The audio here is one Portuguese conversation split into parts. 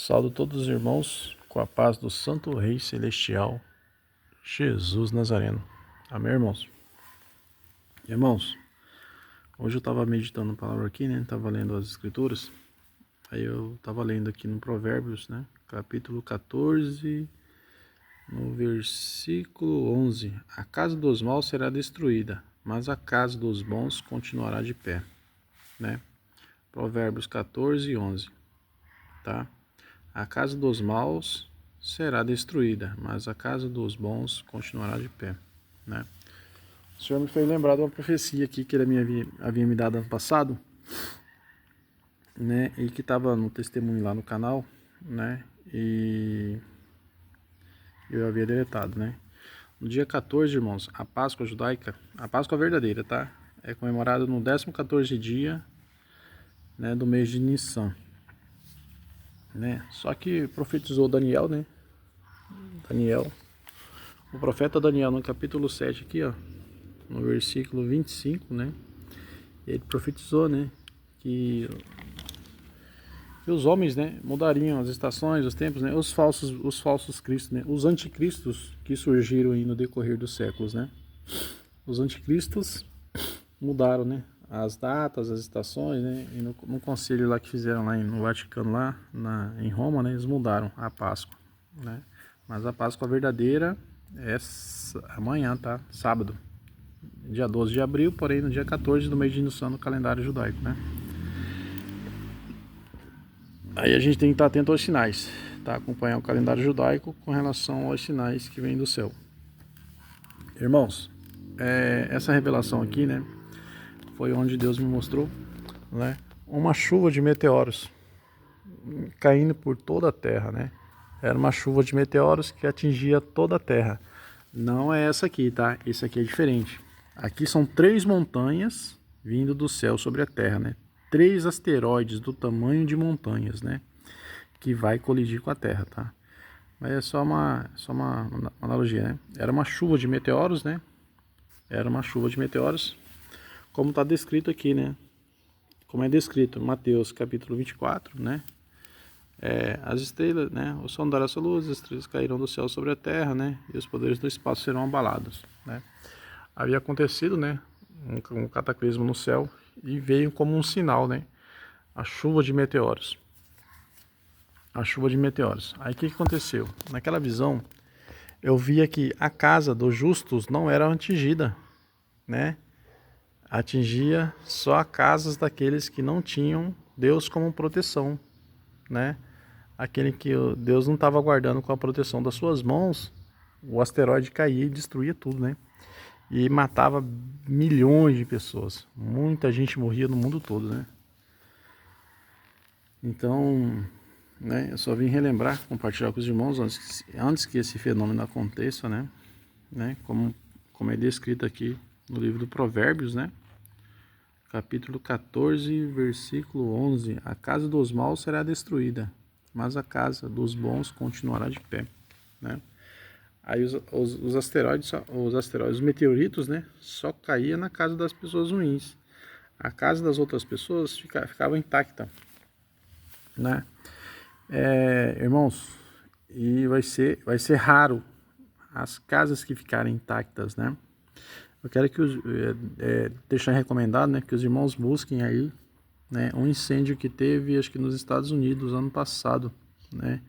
Saúdo todos os irmãos com a paz do Santo Rei Celestial, Jesus Nazareno. Amém, irmãos? Irmãos, hoje eu estava meditando a palavra aqui, né? Estava lendo as escrituras. Aí eu estava lendo aqui no Provérbios, né? Capítulo 14, no versículo 11. A casa dos maus será destruída, mas a casa dos bons continuará de pé, né? Provérbios 14, 11, tá? A casa dos maus será destruída, mas a casa dos bons continuará de pé, né? O Senhor me fez lembrar de uma profecia aqui que ele havia me dado ano passado, né? E que estava no testemunho lá no canal, né? E eu havia deletado, né? No dia 14, irmãos, a Páscoa judaica, a Páscoa verdadeira, tá? É comemorada no 14º dia, né, do mês de Nissan, né? Só que profetizou Daniel, né? O profeta Daniel, no capítulo 7 aqui, ó, no versículo 25, né? Ele profetizou, né? Que os homens, né, mudariam as estações, os tempos, né? Os falsos cristos, né? Os anticristos que surgiram aí no decorrer dos séculos, né? Os anticristos mudaram, né? As datas, as estações, né? E no conselho lá que fizeram lá no Vaticano, lá em Roma, né? Eles mudaram a Páscoa, né? Mas a Páscoa verdadeira é amanhã, tá? Sábado, dia 12 de abril, porém no dia 14 do mês de Nissan no calendário judaico, né? Aí a gente tem que estar atento aos sinais, tá? Acompanhar o calendário judaico com relação aos sinais que vêm do céu. Irmãos, essa revelação aqui, né? Foi onde Deus me mostrou, né? Uma chuva de meteoros caindo por toda a terra, né? Era uma chuva de meteoros que atingia toda a terra. Não é essa aqui, tá? Esse aqui é diferente. Aqui são 3 montanhas vindo do céu sobre a terra, né? 3 asteroides do tamanho de montanhas, né? Que vai colidir com a terra, tá? Mas é só uma analogia, né? Era uma chuva de meteoros, né? Era uma chuva de meteoros, como está descrito aqui, né? Como é descrito em Mateus capítulo 24, né? As estrelas, né? O som dará sua luz, as estrelas cairão do céu sobre a terra, né? E os poderes do espaço serão abalados, né? Havia acontecido, né? Um cataclismo no céu e veio como um sinal, né? A chuva de meteoros. A chuva de meteoros. Aí o que aconteceu? Naquela visão, eu via que a casa dos justos não era atingida, né? Atingia só as casas daqueles que não tinham Deus como proteção, né? Aquele que Deus não estava guardando com a proteção das suas mãos, o asteroide caía e destruía tudo, né? E matava milhões de pessoas. Muita gente morria no mundo todo, né? Então, né, eu só vim relembrar, compartilhar com os irmãos antes que esse fenômeno aconteça, né? Como é descrito aqui no livro do Provérbios, né? Capítulo 14, versículo 11. A casa dos maus será destruída, mas a casa dos bons continuará de pé, né? Aí os asteroides, os meteoritos, né, só caía na casa das pessoas ruins. A casa das outras pessoas ficava intacta, né? Irmãos, e vai ser raro as casas que ficarem intactas, né? Eu quero que deixar recomendado, né, que os irmãos busquem aí, né, um incêndio que teve, acho que nos Estados Unidos ano passado, né,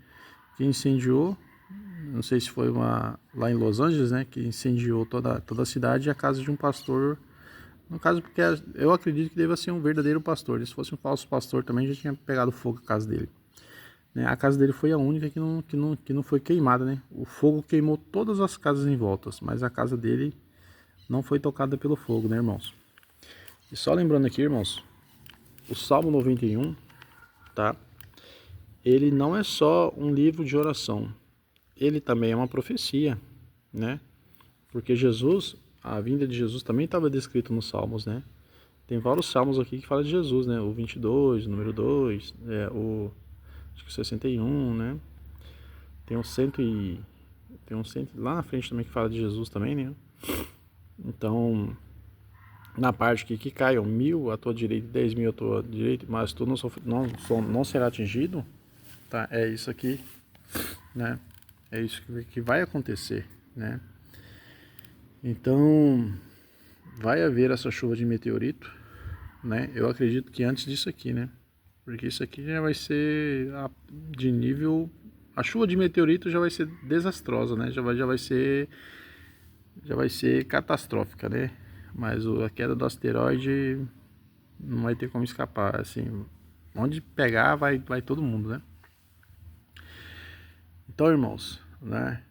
que incendiou, não sei se foi lá em Los Angeles, né, que incendiou toda a cidade e a casa de um pastor. No caso, porque eu acredito que deva ser um verdadeiro pastor. Se fosse um falso pastor também já tinha pegado fogo a casa dele, né? A casa dele foi a única que não foi queimada, né? O fogo queimou todas as casas em volta, mas a casa dele não foi tocada pelo fogo, né, irmãos? E só lembrando aqui, irmãos, o Salmo 91, tá? Ele não é só um livro de oração, ele também é uma profecia, né? Porque Jesus, a vinda de Jesus também estava descrito nos Salmos, né? Tem vários salmos aqui que falam de Jesus, né? O 22, o número 2, acho que 61, né? Tem um 100 lá na frente também que fala de Jesus também, né? Então, na parte que caiam 1000 à tua direita e 10.000 à tua direita, mas tu não será atingido, tá? É isso aqui, né? É isso que vai acontecer, né? Então, vai haver essa chuva de meteorito, né? Eu acredito que antes disso aqui, né? Porque isso aqui já vai ser de nível... A chuva de meteorito já vai ser desastrosa, né? Já vai ser catastrófica, né? Mas a queda do asteroide não vai ter como escapar, assim... Onde pegar, vai todo mundo, né? Então, irmãos, né?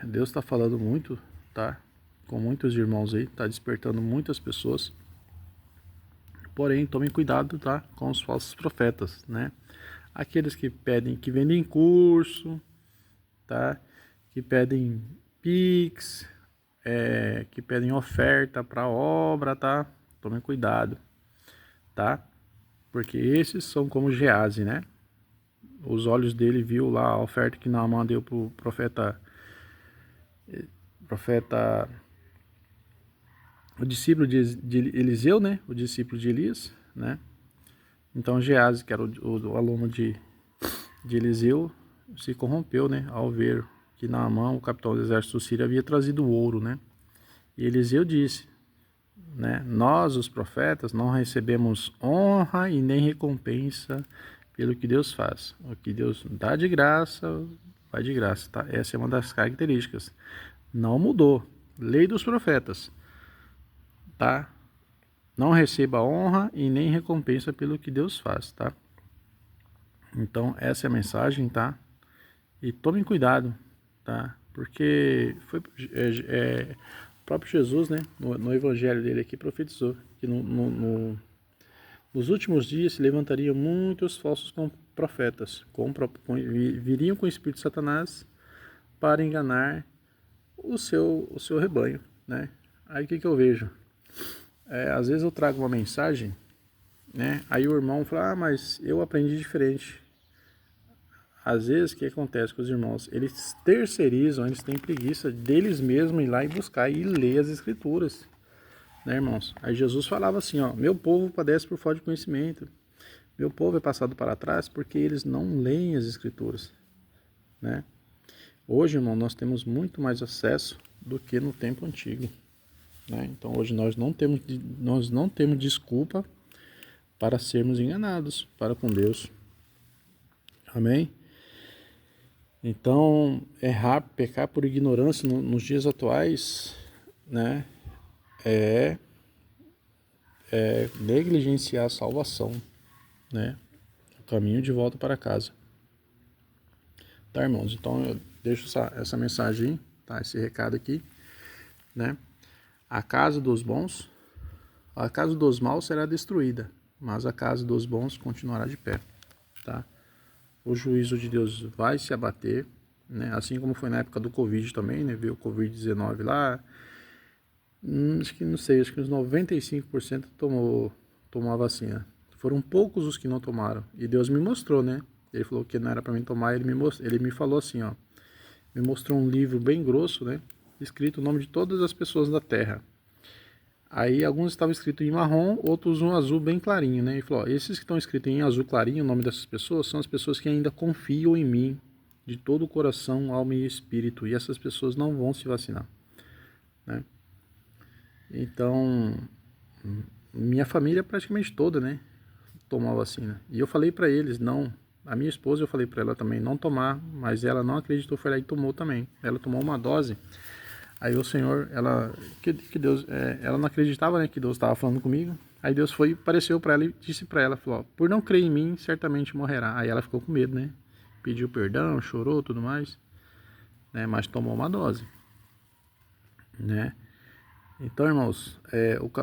Deus está falando muito, tá? Com muitos irmãos aí, tá despertando muitas pessoas. Porém, tomem cuidado, tá? Com os falsos profetas, né? Aqueles que pedem, que vendem curso, tá? Que pedem Pix, que pedem oferta para obra, tá? Tomem cuidado, tá? Porque esses são como Geazi, né? Os olhos dele viu lá a oferta que Naamã deu pro profeta, o discípulo de Eliseu, né? O discípulo de Elias, né? Então Geazi, que era o aluno de Eliseu, se corrompeu, né? Ao ver que Naamã, o capitão do exército sírio, havia trazido ouro, né? E Eliseu disse, né? Nós, os profetas, não recebemos honra e nem recompensa pelo que Deus faz. O que Deus dá de graça, vai de graça, tá? Essa é uma das características. Não mudou. Lei dos profetas, tá? Não receba honra e nem recompensa pelo que Deus faz, tá? Então, essa é a mensagem, tá? E tomem cuidado, tá? Porque o próprio Jesus, né? No evangelho dele aqui, profetizou que nos últimos dias se levantariam muitos falsos profetas, viriam com o espírito de Satanás para enganar o seu rebanho, né? Aí o que eu vejo? Às vezes eu trago uma mensagem, né? Aí o irmão fala, mas eu aprendi diferente. Às vezes o que acontece com os irmãos? Eles terceirizam, eles têm preguiça deles mesmos ir lá e buscar e ler as escrituras, né, irmãos? Aí Jesus falava assim, ó, meu povo padece por falta de conhecimento. Meu povo é passado para trás porque eles não leem as escrituras, né? Hoje, irmão, nós temos muito mais acesso do que no tempo antigo, né? Então hoje nós não temos desculpa para sermos enganados para com Deus. Amém? Então, errar, pecar por ignorância nos dias atuais, né, é negligenciar a salvação, né, o caminho de volta para casa. Tá, irmãos? Então eu deixo essa mensagem, tá, esse recado aqui, né? A casa dos bons, a casa dos maus será destruída, mas a casa dos bons continuará de pé, tá? O juízo de Deus vai se abater, né? Assim como foi na época do Covid também, né? Veio o Covid-19 lá, acho que não sei, acho que uns 95% tomou a vacina. Foram poucos os que não tomaram. E Deus me mostrou, né? Ele falou que não era para mim tomar, ele me falou assim, ó. Me mostrou um livro bem grosso, né? Escrito o nome de todas as pessoas da Terra. Aí alguns estavam escritos em marrom, outros um azul bem clarinho, né? E falou, ó, esses que estão escritos em azul clarinho, o nome dessas pessoas, são as pessoas que ainda confiam em mim, de todo o coração, alma e espírito. E essas pessoas não vão se vacinar, né? Então, minha família praticamente toda, né, tomou a vacina. E eu falei para eles, não. A minha esposa, eu falei para ela também não tomar, mas ela não acreditou, foi lá e tomou também. Ela tomou uma dose. Aí o Senhor, que Deus, ela não acreditava, né, que Deus estava falando comigo. Aí Deus foi, apareceu para ela e disse para ela, falou, ó, por não crer em mim, certamente morrerá. Aí ela ficou com medo, né? Pediu perdão, chorou, tudo mais, né? Mas tomou uma dose, né? Então, irmãos,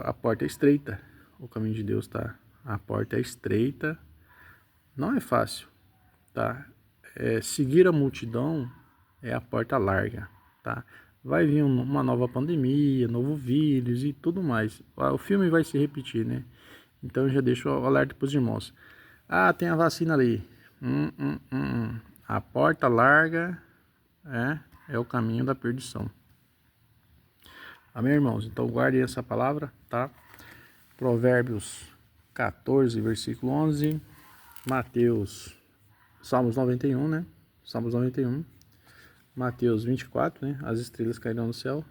a porta é estreita, o caminho de Deus, tá? A porta é estreita, não é fácil, tá? Seguir a multidão é a porta larga, tá? Vai vir uma nova pandemia, novo vírus e tudo mais. O filme vai se repetir, né? Então eu já deixo o alerta para os irmãos. Ah, tem a vacina ali. A porta larga é o caminho da perdição. Amém, irmãos? Então guardem essa palavra, tá? Provérbios 14, versículo 11. Mateus Salmos 91, né? Salmos 91. Mateus 24, né? As estrelas cairão no céu.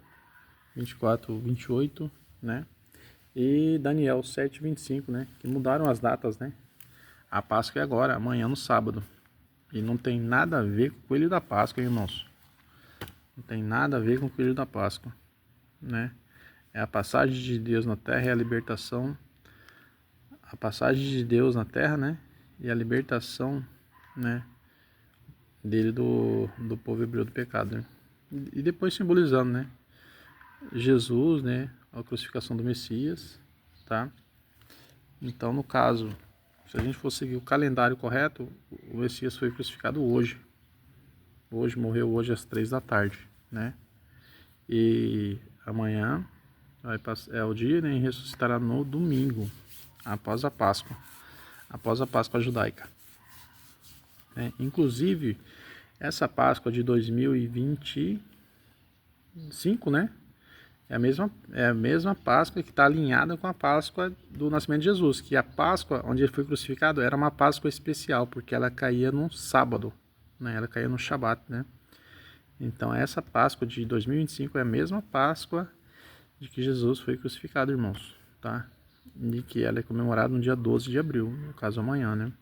24, 28, né? E Daniel 7, 25, né? Que mudaram as datas, né? A Páscoa é agora, amanhã no sábado. E não tem nada a ver com o coelho da Páscoa, irmãos. Não tem nada a ver com o coelho da Páscoa, né? É a passagem de Deus na terra e a libertação. A passagem de Deus na terra, né? E a libertação, né? Dele do povo hebreu do pecado, né? E depois simbolizando, né? Jesus, né? A crucificação do Messias, tá? Então, no caso, se a gente for seguir o calendário correto, o Messias foi crucificado hoje. Hoje, morreu hoje às 3 da tarde, né? E amanhã é o dia, né? E ressuscitará no domingo, após a Páscoa judaica. Inclusive, essa Páscoa de 2025, né? É a mesma Páscoa que está alinhada com a Páscoa do nascimento de Jesus, que a Páscoa onde ele foi crucificado era uma Páscoa especial, porque ela caía no sábado, né? Ela caía no Shabat, né? Então essa Páscoa de 2025 é a mesma Páscoa de que Jesus foi crucificado, irmãos, tá? E que ela é comemorada no dia 12 de abril, no caso amanhã, né?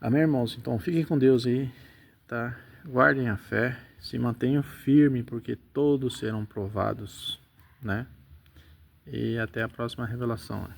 Amém, irmãos? Então fiquem com Deus aí, tá? Guardem a fé, se mantenham firmes, porque todos serão provados, né? E até a próxima revelação.